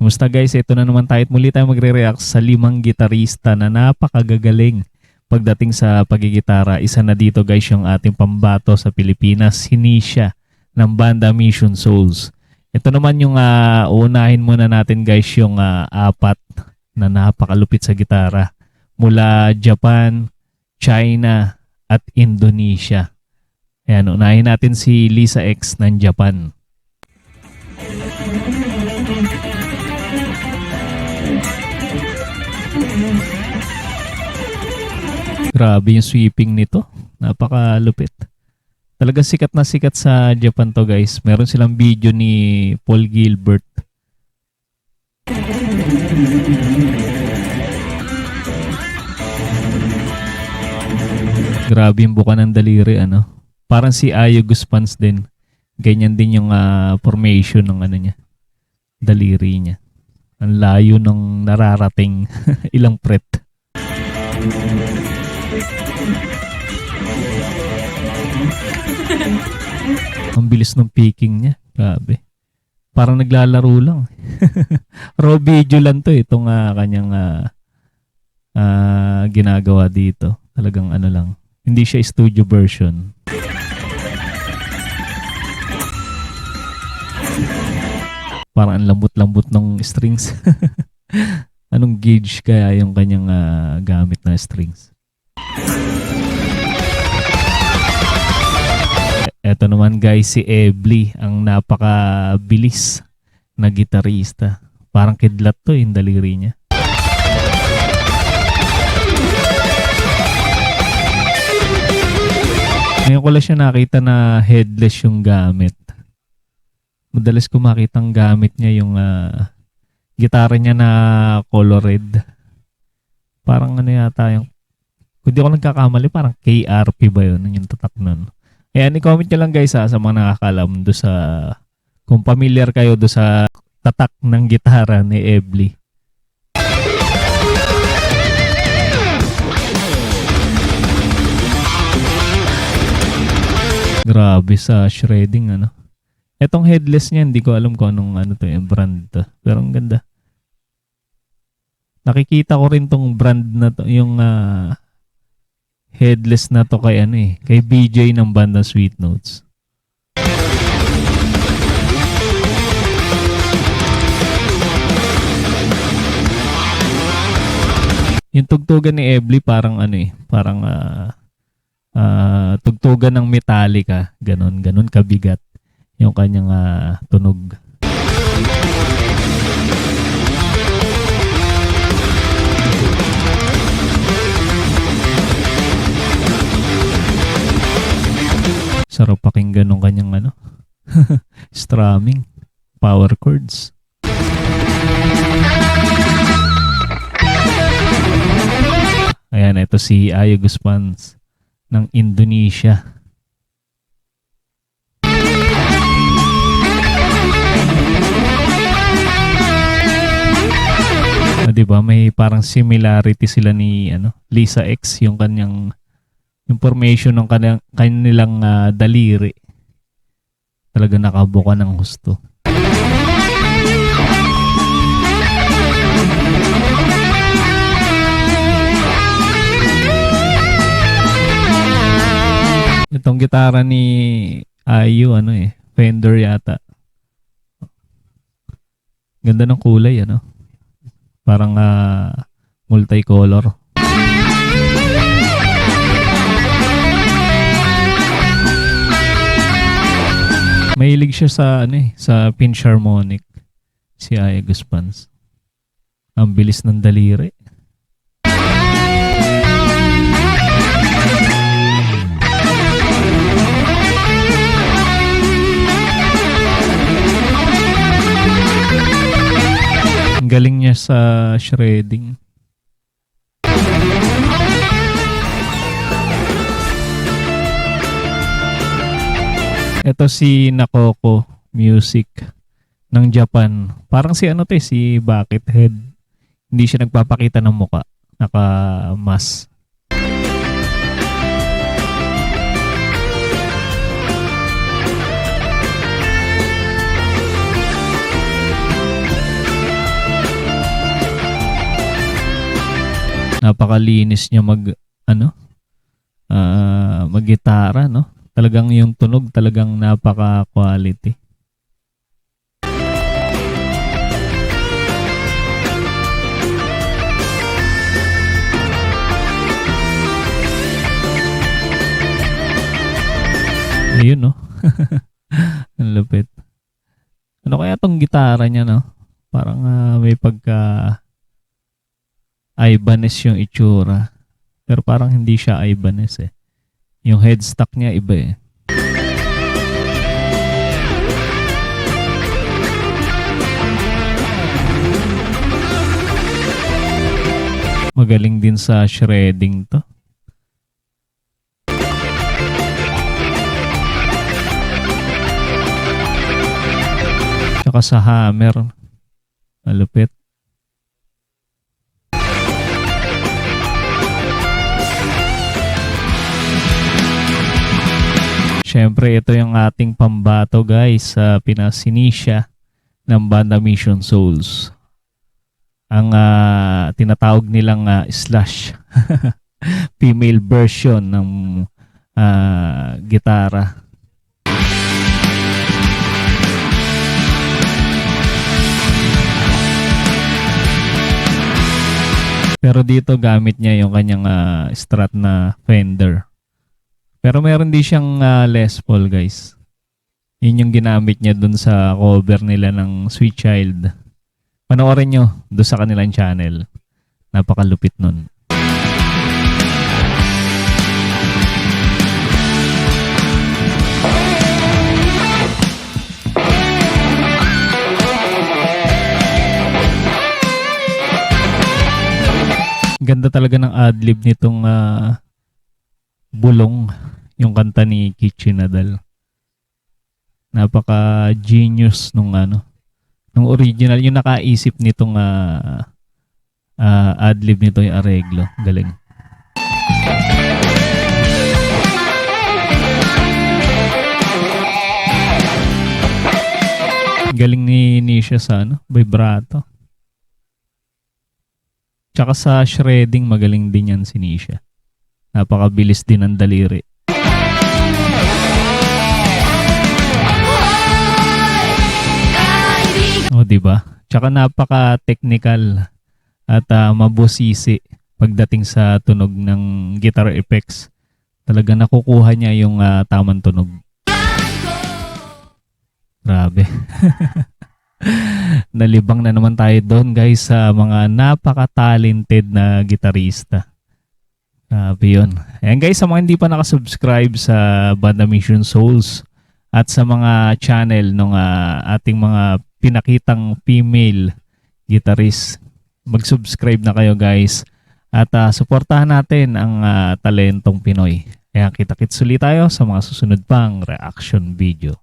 Kumusta guys? Ito na naman tayo at muli tayo magre-react sa 5 gitarista na napakagagaling pagdating sa pagigitara. Isa na dito guys yung ating pambato sa Pilipinas, si Nisha ng banda Mission Souls. Ito naman yung uunahin muna natin guys yung 4 na napakalupit sa gitara mula Japan, China at Indonesia. Ayan, unahin natin si Lisa X ng Japan. Grabe yung sweeping nito. Napakalupit. Talaga sikat na sikat sa Japan to guys. Meron silang video ni Paul Gilbert. Grabe yung buka ng daliri ano. Parang si Ayo Guspans din. Ganyan din yung formation ng ano niya. Daliri niya. Ang layo ng nararating ilang fret. Ang bilis ng picking niya. Grabe. Parang naglalaro lang. Raw video lang to itong kanyang ginagawa dito. Talagang ano lang. Hindi siya studio version. Parang ang lambot-lambot ng strings. Anong gauge kaya yung kanyang gamit na strings? Eto naman guys si Ebly, ang napakabilis na gitarista. Parang kidlat to yung daliri niya. Ngayon ko lang siya nakita na headless yung gamit. Madalas ko makita ang gamit niya yung gitara niya na color red. Parang ano yata yung, kung di ako nagkakamali, parang KRP ba yun? Yung tatak nun. Ayan, i-comment nyo lang guys sa mga nakakalam do sa, kung familiar kayo do sa tatak ng gitara ni Ebly. Grabe sa shredding ano. Etong headless niya, hindi ko alam kung anong ano to, yung brand to. Pero ang ganda. Nakikita ko rin tong brand na to, yung headless na to kay ano kay BJ ng banda Sweet Notes. Yung tugtugan ni Ebly parang ano parang tugtugan ng Metallica, ganon kabigat yung kanyang tunog. Sarap pakinggan ng kanyang ano strumming, power chords. Ayan, ito si Ayo Guspans ng Indonesia. Diba may parang similarity sila ni Lisa X yung kanyang yung formation ng kanilang daliri. Talaga nakabuka ng husto. Itong gitara ni Ayo Fender yata. Ganda ng kulay Parang multicolor. Mahilig siya sa sa pinch harmonic si Ayo Guspans. Ang bilis ng daliri. Ang galing niya sa shredding. Ito si Nakoko Music ng Japan. Parang si si Buckethead. Hindi siya nagpapakita ng muka. Naka-mask. Napakalinis niya mag-gitara, no? Talagang yung tunog talagang napaka-quality. Ayun, no? Ang lupit. Ano kaya tong gitara niya, no? Parang may pagka Ibanez yung itsura. Pero parang hindi siya Ibanez eh. Yung headstock niya iba eh. Magaling din sa shredding to. Tsaka sa hammer. Malupit. Siyempre, ito yung ating pambato guys sa Pinasinisya ng banda Mission Souls. Ang tinatawag nilang slash female version ng gitara. Pero dito gamit niya yung kanyang Strat na Fender. Pero meron din siyang Les Paul guys. Yun yung ginamit niya dun sa cover nila ng Sweet Child. Panoorin nyo doon sa kanilang channel. Napakalupit nun. Ganda talaga ng adlib nitong Bulong, yung kanta ni Kichi Nadal. Napaka-genius nung original, yung nakaisip nitong adlib nito, yung areglo. Galing. Galing ni Nisha sa vibrato. Tsaka sa shredding, magaling din yan si Nisha. Napakabilis din ng daliri. O, diba? Tsaka napaka-technical at mabusisi pagdating sa tunog ng guitar effects. Talaga nakukuha niya yung tamang tunog. Grabe. Nalibang na naman tayo doon guys sa mga napaka-talented na gitarista. Grabe yun. Ayan guys, sa mga hindi pa nakasubscribe sa Banda Mission Souls at sa mga channel ng ating mga pinakitang female guitarist, mag-subscribe na kayo guys at suportahan natin ang talentong Pinoy. Kaya kita-kits ulit tayo sa mga susunod pang reaction video.